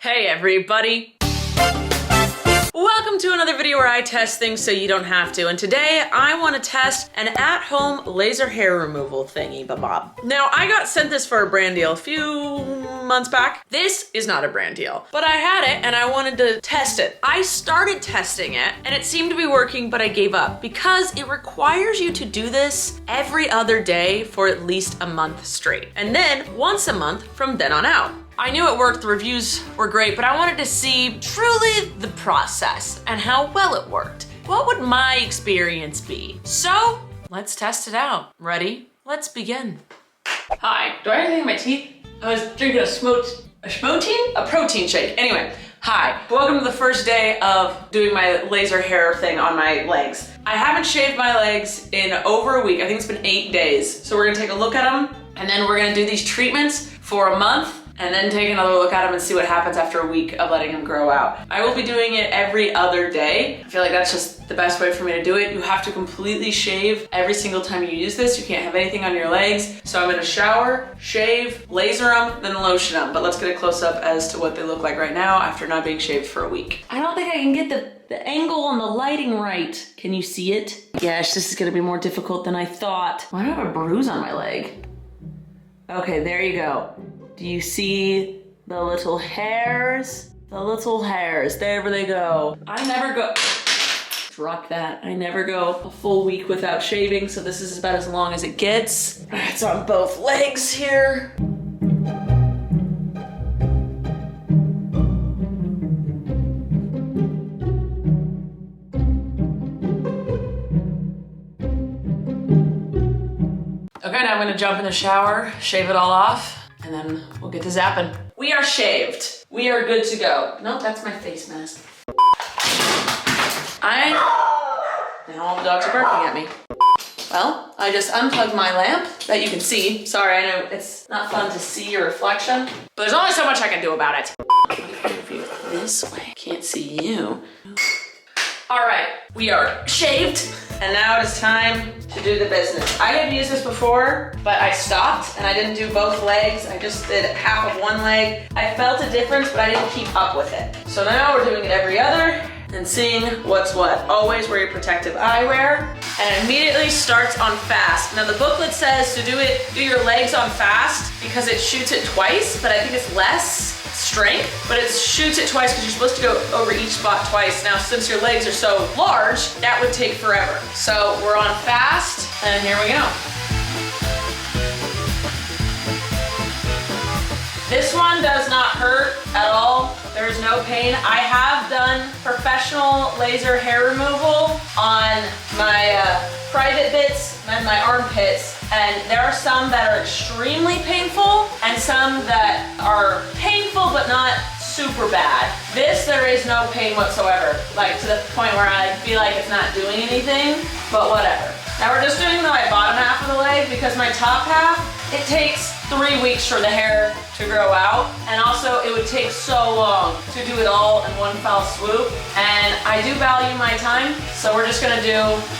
Hey everybody! Welcome to another video where I test things so you don't have to. And today I want to test an at-home laser hair removal thingy bob. Now I got sent this for a brand deal a few months back. This is not a brand deal, but I had it and I wanted to test it. I started testing it and it seemed to be working, but I gave up because it requires you to do this every other day for at least a month straight. And then once a month from then on out. I knew it worked, the reviews were great, but I wanted to see truly the process and how well it worked. What would my experience be? So let's test it out. Ready? Let's begin. Hi, do I have anything in my teeth? I was drinking a protein shake. Anyway, hi, welcome to the first day of doing my laser hair thing on my legs. I haven't shaved my legs in over a week. I think it's been 8 days. So we're gonna take a look at them and then we're gonna do these treatments for a month and then take another look at them and see what happens after a week of letting them grow out. I will be doing it every other day. I feel like that's just the best way for me to do it. You have to completely shave every single time you use this. You can't have anything on your legs. So I'm gonna shower, shave, laser them, then lotion them. But let's get a close up as to what they look like right now after not being shaved for a week. I don't think I can get the angle on the lighting right. Can you see it? Gosh, this is gonna be more difficult than I thought. Why do I have a bruise on my leg? Okay, there you go. Do you see the little hairs? The little hairs, there they go. I never go, drop that. I never go a full week without shaving, so this is about as long as it gets. It's on both legs here. Okay, now I'm gonna jump in the shower, shave it all off, and then we'll get to zapping. We are shaved. We are good to go. Nope, that's my face mask. Now all the dogs are barking at me. Well, I just unplugged my lamp that you can see. Sorry, I know it's not fun to see your reflection, but there's only so much I can do about it. Move you this way, can't see you. All right, we are shaved, and now it is time to do the business. I have used this before, but I stopped and I didn't do both legs. I just did half of one leg. I felt a difference, but I didn't keep up with it. So now we're doing it every other and seeing what's what. Always wear your protective eyewear, and it immediately starts on fast. Now the booklet says to do your legs on fast because it shoots it twice, but I think it's less strength, but it shoots it twice because you're supposed to go over each spot twice. Now, since your legs are so large, that would take forever. So we're on fast, and here we go. This one does not hurt at all. There is no pain. I have done professional laser hair removal on my private bits and my armpits, and there are some that are extremely painful and some that are painful but not super bad. This, there is no pain whatsoever, like to the point where I feel like it's not doing anything, but whatever. Now we're just doing my bottom half of the leg because my top half, it takes 3 weeks for the hair to grow out, and also it would take so long to do it all in one foul swoop, and I do value my time, so we're just gonna do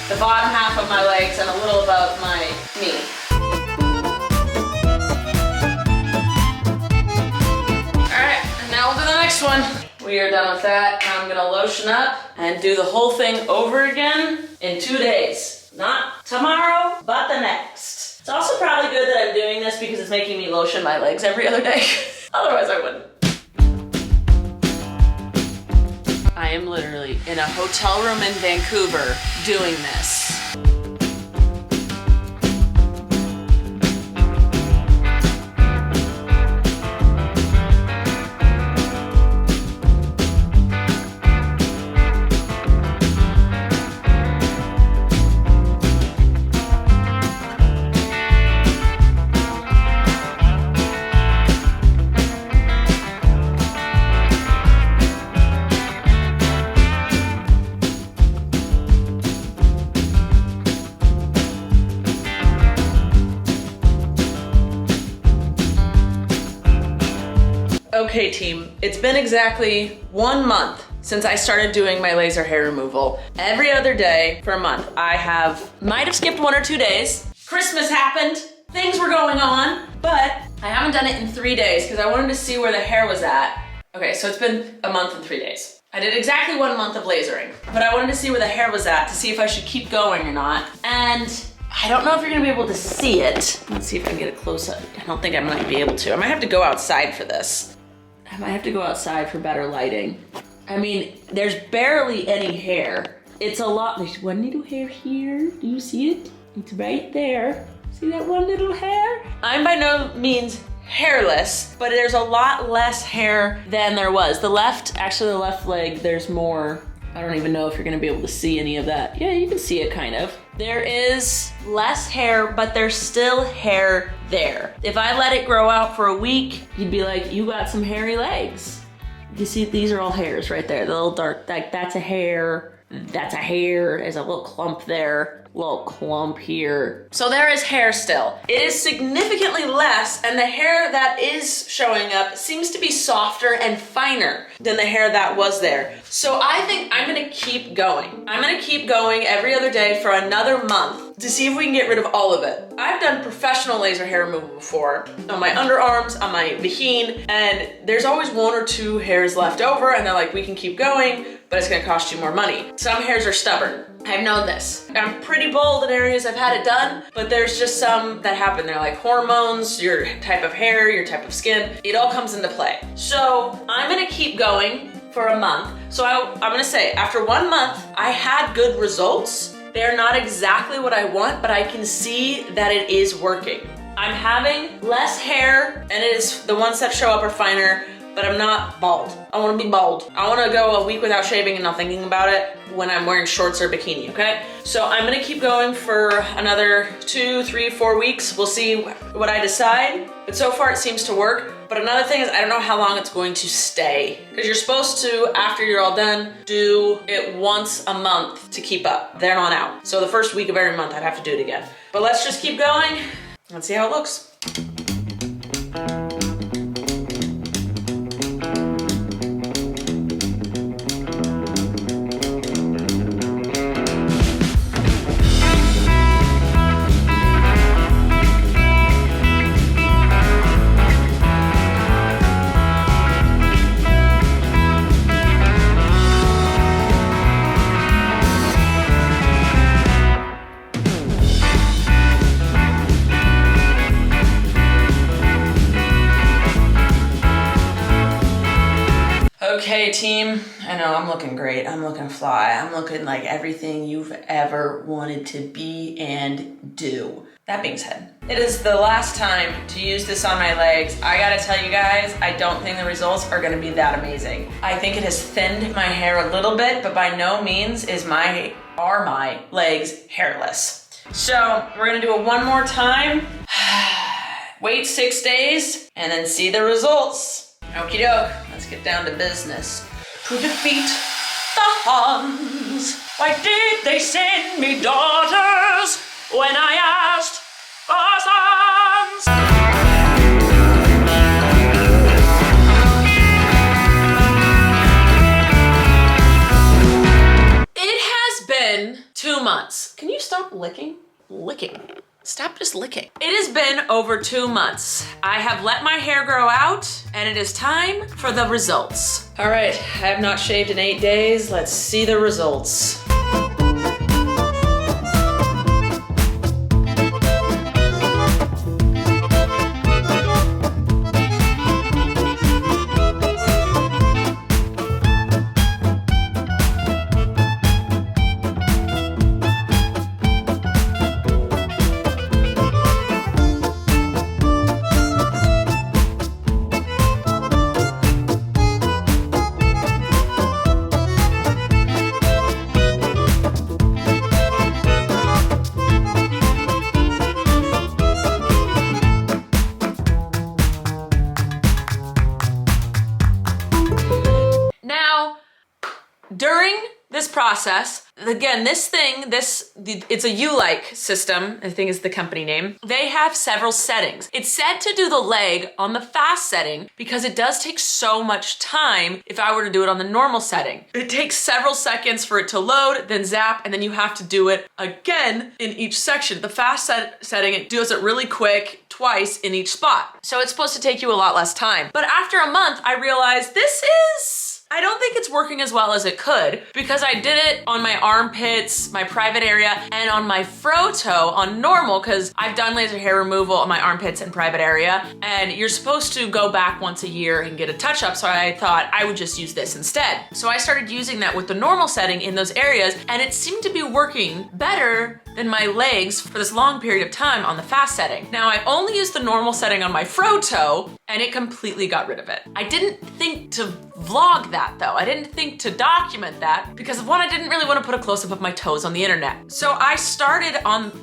the bottom half of my legs and a little above my knee. Alright, and now we'll do the next one. We are done with that. Now I'm gonna lotion up and do the whole thing over again in 2 days. Not tomorrow, but the next. It's also probably good that I'm doing this because it's making me lotion my legs every other day. Otherwise I wouldn't. I am literally in a hotel room in Vancouver doing this. Okay team, it's been exactly 1 month since I started doing my laser hair removal. Every other day for a month. I might have skipped 1 or 2 days. Christmas happened, things were going on, but I haven't done it in 3 days because I wanted to see where the hair was at. Okay, so it's been a month and 3 days. I did exactly 1 month of lasering, but I wanted to see where the hair was at to see if I should keep going or not. And I don't know if you're gonna be able to see it. Let's see if I can get a close up. I don't think I might be able to. I might have to go outside for this. I might have to go outside for better lighting. I mean, there's barely any hair. It's a lot. There's one little hair here. Do you see it? It's right there. See that one little hair? I'm by no means hairless, but there's a lot less hair than there was. The left leg, there's more. I don't even know if you're gonna be able to see any of that. Yeah, you can see it kind of. There is less hair, but there's still hair there. If I let it grow out for a week, you'd be like, you got some hairy legs. You see, these are all hairs right there. The little dark, that's a hair. That's a hair. There's a little clump there. Little clump here. So there is hair still. It is significantly less, and the hair that is showing up seems to be softer and finer than the hair that was there. So I think I'm gonna keep going. I'm gonna keep going every other day for another month to see if we can get rid of all of it. I've done professional laser hair removal before on my underarms, on my bikini, and there's always 1 or 2 hairs left over, and they're like, we can keep going, but it's gonna cost you more money. Some hairs are stubborn. I've known this. I'm pretty bold in areas I've had it done, but there's just some that happen. They're like hormones, your type of hair, your type of skin. It all comes into play. So I'm gonna keep going for a month. So I'm gonna say, after 1 month, I had good results. They're not exactly what I want, but I can see that it is working. I'm having less hair, and it is the ones that show up are finer, but I'm not bald. I wanna be bald. I wanna go a week without shaving and not thinking about it when I'm wearing shorts or bikini, okay? So I'm gonna keep going for another 2, 3, 4 weeks. We'll see what I decide, but so far it seems to work. But another thing is, I don't know how long it's going to stay, because you're supposed to, after you're all done, do it once a month to keep up, then on out. So the first week of every month I'd have to do it again. But let's just keep going and see how it looks. Okay, team, I know I'm looking great. I'm looking fly. I'm looking like everything you've ever wanted to be and do. That being said, it is the last time to use this on my legs. I gotta tell you guys, I don't think the results are gonna be that amazing. I think it has thinned my hair a little bit, but by no means are my legs hairless. So we're gonna do it one more time. Wait 6 days and then see the results. Okie doke, let's get down to business. To defeat the Huns. Why did they send me daughters when I asked for sons? It has been 2 months. Can you stop licking? Stop just licking. It has been over 2 months. I have let my hair grow out, and it is time for the results. All right, I have not shaved in 8 days. Let's see the results. During this process, again, it's a U-like system, I think is the company name. They have several settings. It's set to do the leg on the fast setting because it does take so much time if I were to do it on the normal setting. It takes several seconds for it to load, then zap, and then you have to do it again in each section. The fast setting, it does it really quick, twice in each spot. So it's supposed to take you a lot less time. But after a month, I realized I don't think it's working as well as it could because I did it on my armpits, my private area, and on my froto on normal because I've done laser hair removal on my armpits and private area, and you're supposed to go back once a year and get a touch-up, so I thought I would just use this instead. So I started using that with the normal setting in those areas, and it seemed to be working better than my legs for this long period of time on the fast setting. Now I only used the normal setting on my froto, and it completely got rid of it. I didn't think to vlog that though. I didn't think to document that because one, I didn't really want to put a close-up of my toes on the internet. So I started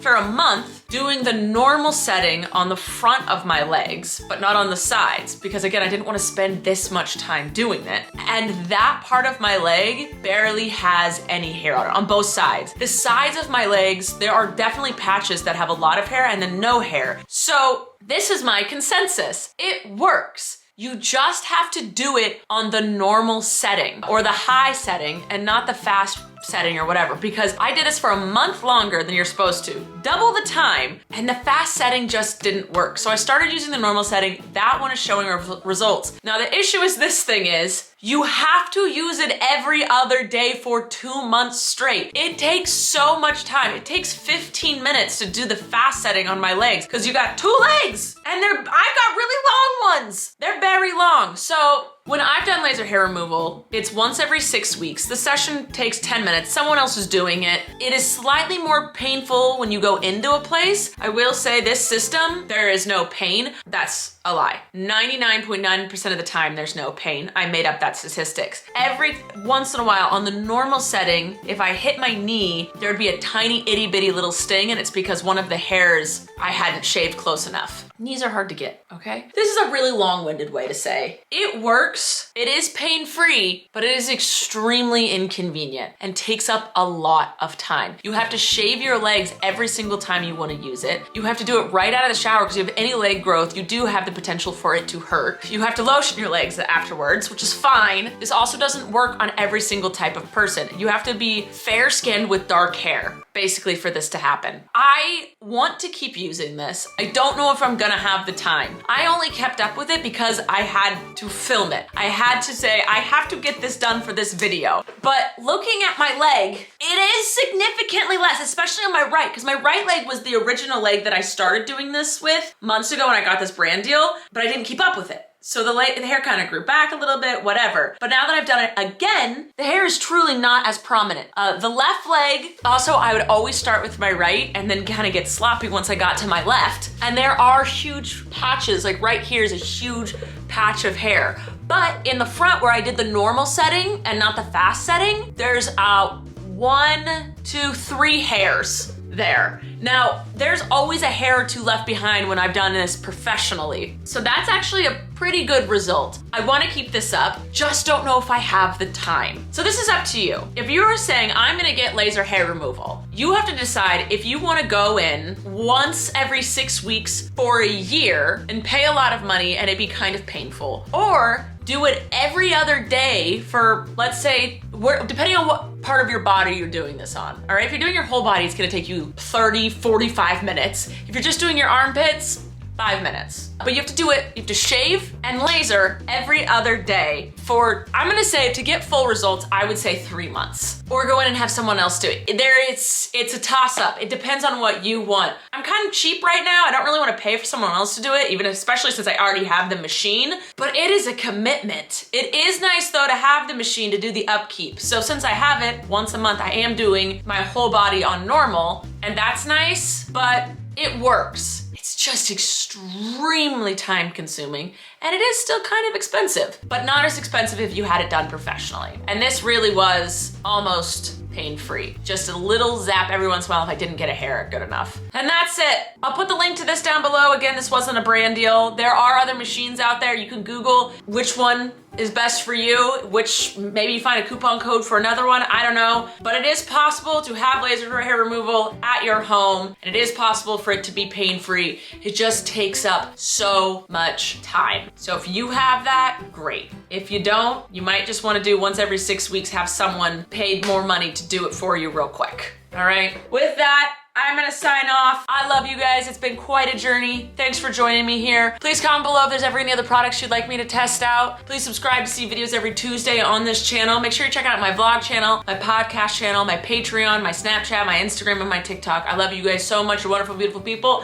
for a month doing the normal setting on the front of my legs, but not on the sides, because again, I didn't want to spend this much time doing it. And that part of my leg barely has any hair on it, on both sides. The sides of my legs, there are definitely patches that have a lot of hair and then no hair. So this is my consensus. It works. You just have to do it on the normal setting or the high setting and not the fast setting or whatever, because I did this for a month longer than you're supposed to, double the time, and the fast setting just didn't work. So I started using the normal setting. That one is showing results. Now the issue is this thing is, you have to use it every other day for 2 months straight. It takes so much time. It takes 15 minutes to do the fast setting on my legs because you got 2 legs and I've got really long ones. They're very long. So when I've done laser hair removal, it's once every 6 weeks. The session takes 10 minutes. Someone else is doing it. It is slightly more painful when you go into a place. I will say this system, there is no pain. That's a lie. 99.9% of the time, there's no pain. I made up that statistics. Every once in a while on the normal setting, if I hit my knee, there'd be a tiny itty bitty little sting, and it's because one of the hairs I hadn't shaved close enough. Knees are hard to get, okay? This is a really long-winded way to say it works. It is pain-free, but it is extremely inconvenient and takes up a lot of time. You have to shave your legs every single time you want to use it. You have to do it right out of the shower because you have any leg growth, you do have the potential for it to hurt. You have to lotion your legs afterwards, which is fine. This also doesn't work on every single type of person. You have to be fair-skinned with dark hair, basically, for this to happen. I want to keep using this. I don't know if I'm gonna have the time. I only kept up with it because I had to film it. I had to say, I have to get this done for this video. But looking at my leg, it is significantly less, especially on my right, because my right leg was the original leg that I started doing this with months ago when I got this brand deal, but I didn't keep up with it. So the hair kind of grew back a little bit, whatever. But now that I've done it again, the hair is truly not as prominent. The left leg, also I would always start with my right and then kind of get sloppy once I got to my left. And there are huge patches, like right here is a huge patch of hair. But in the front where I did the normal setting and not the fast setting, there's 1, 2, 3 hairs there. Now, there's always a hair or 2 left behind when I've done this professionally. So that's actually a pretty good result. I want to keep this up, just don't know if I have the time. So this is up to you. If you are saying, I'm gonna get laser hair removal, you have to decide if you want to go in once every 6 weeks for a year and pay a lot of money and it be kind of painful, or do it every other day for, let's say, depending on what part of your body you're doing this on. All right, if you're doing your whole body, it's gonna take you 30, 45 minutes. If you're just doing your armpits, 5 minutes. But you have to do it, you have to shave and laser every other day for, I'm gonna say, to get full results, I would say 3 months. Or go in and have someone else do it. It's a toss-up. It depends on what you want. I'm kind of cheap right now. I don't really want to pay for someone else to do it, even especially since I already have the machine, but it is a commitment. It is nice though to have the machine to do the upkeep. So since I have it once a month, I am doing my whole body on normal, and that's nice, but it works. It's just extremely time consuming, and it is still kind of expensive, but not as expensive if you had it done professionally. And this really was almost pain-free. Just a little zap every once in a while if I didn't get a hair good enough. And that's it. I'll put the link to this down below. Again, this wasn't a brand deal. There are other machines out there. You can Google which one is best for you, which maybe you find a coupon code for another one, I don't know. But it is possible to have laser hair removal at your home, and it is possible for it to be pain-free. It just takes up so much time. So if you have that, great. If you don't, you might just want to do once every 6 weeks, have someone paid more money to do it for you real quick. All right, with that, I'm gonna sign off. I love you guys. It's been quite a journey. Thanks for joining me here. Please comment below if there's ever any other products you'd like me to test out. Please subscribe to see videos every Tuesday on this channel. Make sure you check out my vlog channel, my podcast channel, my Patreon, my Snapchat, my Instagram, and my TikTok. I love you guys so much. You're wonderful, beautiful people.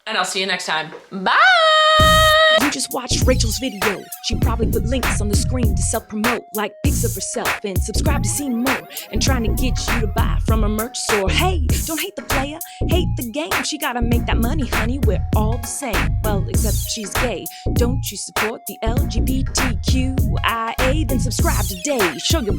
And I'll see you next time. Bye! You just watched Rachel's video. She probably put links on the screen to self-promote, like pics of herself, and subscribe to see more, and trying to get you to buy from her merch store. Hey, don't hate the player, hate the game. She gotta make that money, honey, we're all the same. Well, except she's gay. Don't you support the LGBTQIA? Then subscribe today. Show your